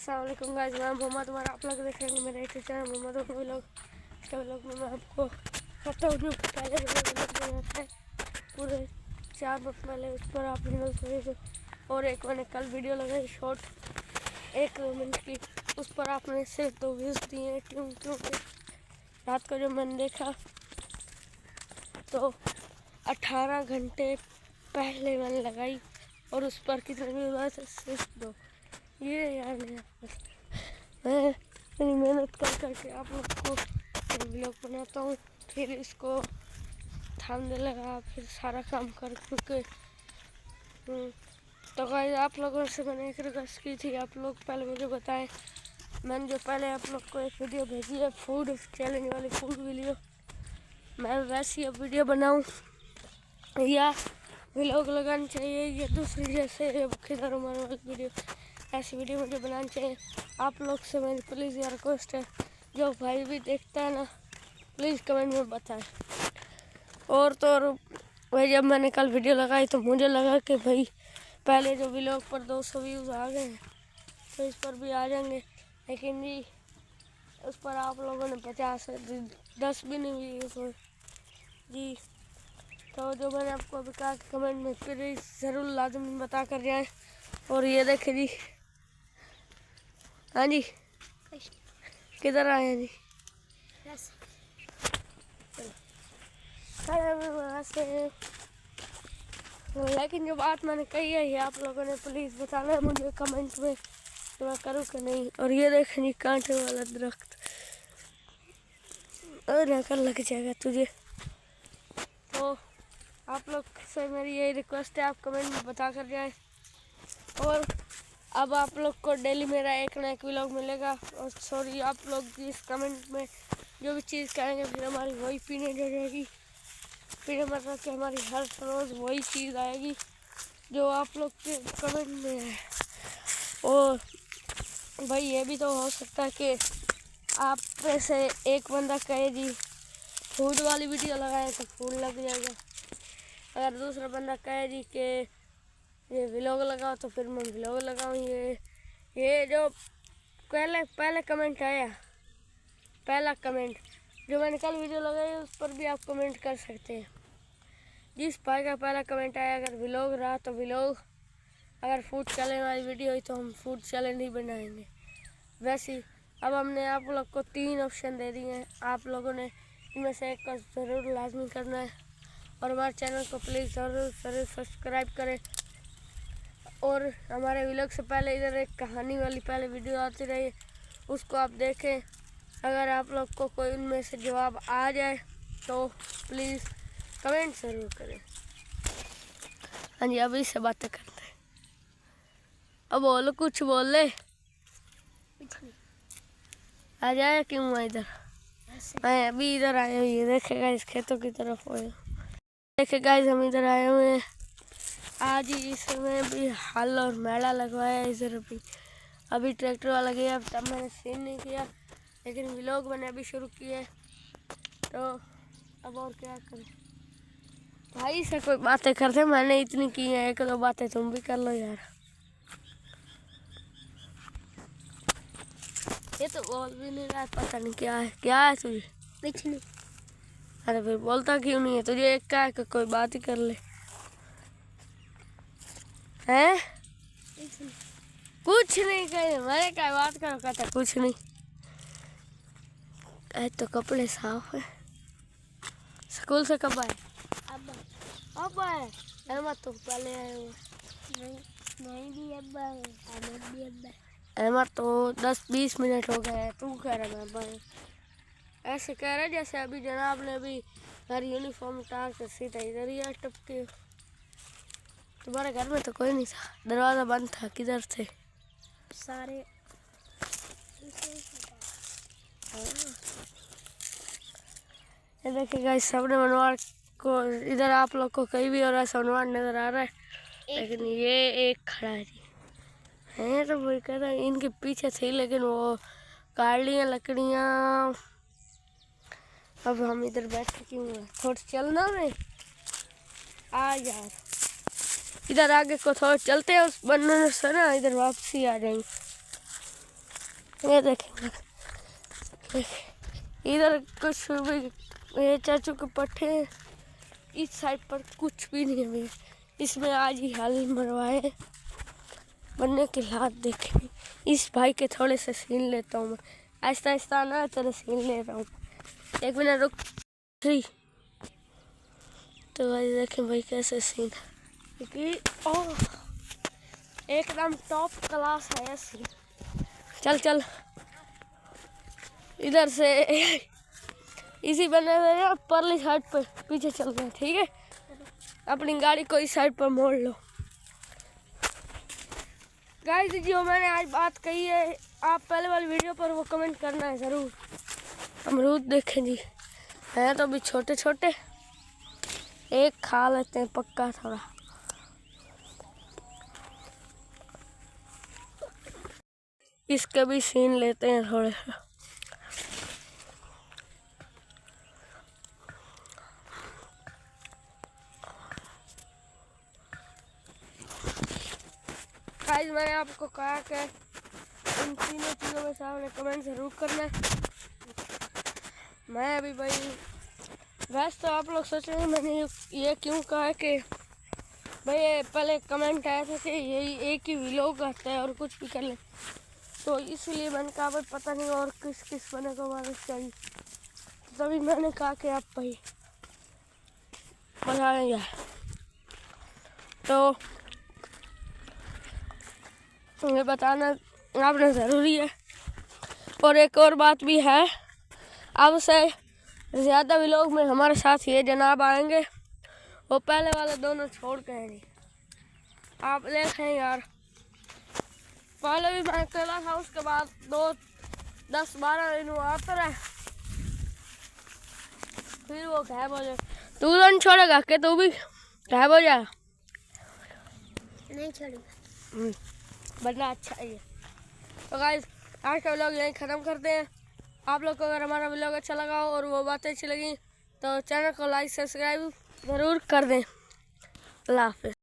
अस्सलाम वालेकुम गाइस, मैं मोहम्मद उमर। आप लोग देख रहे हैं मेरे YouTube channel Mohammad Umar vlog. इसके व्लॉग में मैं आपको कहता हूँ जो पहले व्लॉग बनाया है पूरे 4 मंथ पहले, उस पर आप वीडियो और एक मैंने कल वीडियो लगाई शॉर्ट 1 मिनट की, उस पर आपने सिर्फ 2 व्यूज़ दिए हैं। क्योंकि रात को जब मैंने देखा तो 18 घंटे पहले मैंने लगाई और उस पर कितने व्यूज़ आए थे? सिर्फ 2। ये यार मैं इतनी मेहनत कर करके आप लोग को व्लॉग बनाता हूँ, फिर इसको थामने लगा, फिर सारा काम कर चुके। तो गाइस, आप लोगों से मैंने एक रिक्वेस्ट की थी, आप लोग पहले मुझे बताएं। मैंने जो पहले आप लोग को एक वीडियो भेजी है फूड चैलेंज वाली फूड वीडियो, मैं वैसी अब वीडियो बनाऊँ या व्लॉग लगानी चाहिए या दूसरी जैसे खिदर उमर वाली वीडियो, ऐसी वीडियो मुझे बनानी चाहिए। आप लोग से मेरी प्लीज़ यार रिक्वेस्ट है, जो भाई भी देखता है ना प्लीज़ कमेंट में बताएं। और तो और भाई, जब मैंने कल वीडियो लगाई तो मुझे लगा कि भाई पहले जो व्लॉग पर 200 व्यूज़ आ गए हैं तो इस पर भी आ जाएंगे, लेकिन जी उस पर आप लोगों ने 10 भी नहीं व्यूज़ हुए जी। तो जो मैंने आपको अभी कहा कि कमेंट में प्लीज़ ज़रूर लाजमी बता कर जाएँ। और ये देखे जी, हाँ जी किधर आए हैं जी? लेकिन जो बात मैंने कही है ये आप लोगों ने प्लीज़ बताना है मुझे कमेंट में कि मैं करूँ कि नहीं। और ये देखें जी, कांटे वाला दरख्त, और नकल लग जाएगा तुझे। तो आप लोग से मेरी यही रिक्वेस्ट है, आप कमेंट में बता कर जाएँ। और अब आप लोग को डेली मेरा एक ना एक व्लॉग मिलेगा। और सॉरी, आप लोग जिस कमेंट में जो भी चीज़ कहेंगे फिर हमारी वही पीने जो जाएगी, फिर मतलब कि हमारी हर रोज़ वही चीज़ आएगी जो आप लोग के कमेंट में है। और भाई ये भी तो हो सकता है कि आप में से एक बंदा कहे जी फूड वाली वीडियो लगाए तो फूड लग जाएगा, अगर दूसरा बंदा कहे जी कि ये व्लॉग लगाओ तो फिर मैं व्लॉग लगाऊँ। ये जो पहले कमेंट आया, पहला कमेंट जो मैंने कल वीडियो लगाई उस पर भी आप कमेंट कर सकते हैं। जिस भाई का पहला कमेंट आया अगर व्लॉग रहा तो व्लॉग, अगर फूड चैलेंज वाली वीडियो हुई तो हम फूड चैलेंज ही बनाएंगे। वैसे अब हमने आप लोग को 3 ऑप्शन दे दिए हैं, आप लोगों ने इनमें से एक का ज़रूर लाजमी करना है। और हमारे चैनल को प्लीज़ ज़रूर सब्सक्राइब करें। और हमारे व्लॉग से पहले इधर एक कहानी वाली पहले वीडियो आती रही, उसको आप देखें। अगर आप लोग को कोई उनमें से जवाब आ जाए तो प्लीज़ कमेंट ज़रूर करें। हाँ जी, अभी से बातें करते हैं। अब बोलो, कुछ बोल ले। आ जाए क्यों मैं इधर? मैं अभी इधर आया हूँ, ये देखेगा इस खेतों की तरफ हो, देखेगा हम इधर आए हुए हैं। आज ही इस समय भी हल और मेला लगवाया है इधर। अभी ट्रैक्टर वाला गया, तब मैंने सीन नहीं किया, लेकिन व्लॉग मैंने अभी शुरू किया है। तो अब और क्या करें भाई, से कोई बातें करते, मैंने इतनी की है, 1-2 बातें तुम भी कर लो यार। ये तो बोल भी नहीं रहा, पता नहीं क्या है तुझे? कुछ नहीं। अरे फिर बोलता क्यों नहीं है? तुझे एक क्या है कि कोई बात ही कर ले हैं? कुछ नहीं कहे, मैंने क्या बात करो, कहता कुछ नहीं। तो कपड़े साफ है। स्कूल से कब आए? अब आए। अरे मत तो पहले आए हो। नहीं भी अब आए। अहमद तो 10-20 मिनट हो गए, तू कह रहा मैं ऐसे कह रहा जैसे अभी जनाब ने भी हर यूनिफॉर्म उतार कर सीधा इधर ही टपके। तुम्हारे घर में तो कोई नहीं था, दरवाज़ा बंद था, किधर थे सारे? ये देखिएगा इस सामने मनवार को, इधर आप लोग को कहीं भी और ऐसा मनवार नज़र आ रहा है, लेकिन ये एक खड़ा है जी है। तो वही कह रहा है इनके पीछे थी, लेकिन वो काट लिया लकड़ियाँ। अब हम इधर बैठे क्यों हैं? थोड़ा चलना में आ यार, इधर आगे को थोड़ा चलते हैं, उस बनने से ना इधर वापसी आ जाएंगे। ये देखेंगे, इधर कुछ भी ये चाचू के पट्टे हैं, इस साइड पर कुछ भी नहीं है। इसमें आज ही हल मरवाए बनने के हाथ देखे। इस भाई के थोड़े से सीन लेता हूँ मैं, आहिस्ता आहिस्ता ना तेरे सीन ले रहा हूँ। एक मिनट रुक। 3 तो भाई देखें भाई कैसे सीन, क्योंकि ओह एकदम टॉप क्लास है ये सीन। चल चल इधर से इसी बने हुए परली साइड पे पीछे चल रहे हैं, ठीक है। अपनी गाड़ी को इस साइड पर मोड़ लो। गाइस जो मैंने आज बात कही है, आप पहले वाली वीडियो पर वो कमेंट करना है ज़रूर। अमरूद देखें जी, हैं तो अभी छोटे छोटे, एक खा लेते हैं पक्का थोड़ा। इसके भी सीन लेते हैं थोड़े से। गाइस मैंने आपको कहा कि इन तीनों चीज़ों में सामने कमेंट ज़रूर करना है। मैं अभी भाई वैसे तो आप लोग सोच रहे हैं मैंने ये क्यों कहा है कि भाई पहले कमेंट आया था कि यही एक ही व्लॉग आता है और कुछ भी कर ले, तो इसलिए मैंने कहा भाई पता नहीं और किस किस बने को मदद चाहिए, तभी मैंने कहा कि आप भाई बता देंगे। तो ये बताना आपने ज़रूरी है। और एक और बात भी है, अब से ज़्यादा व्लॉग में हमारे साथ ये जनाब आएंगे, वो पहले वाले दोनों छोड़ के नहीं। आप देखें यार, पहले भी मैं अकेला था, उसके बाद 10-12 दिन वो आते रहे, फिर वो गायब हो जाए। तू तो नहीं छोड़ेगा कि तू भी गायब हो जाएगा? नहीं छोड़ूंगा, बनना अच्छा है। तो गाइस आज का व्लॉग यहीं ख़त्म करते हैं। आप लोग को अगर हमारा व्लॉग अच्छा लगा हो और वो बातें अच्छी लगी तो चैनल को लाइक सब्सक्राइब ज़रूर कर दें। अल्लाह हाफ़िज़।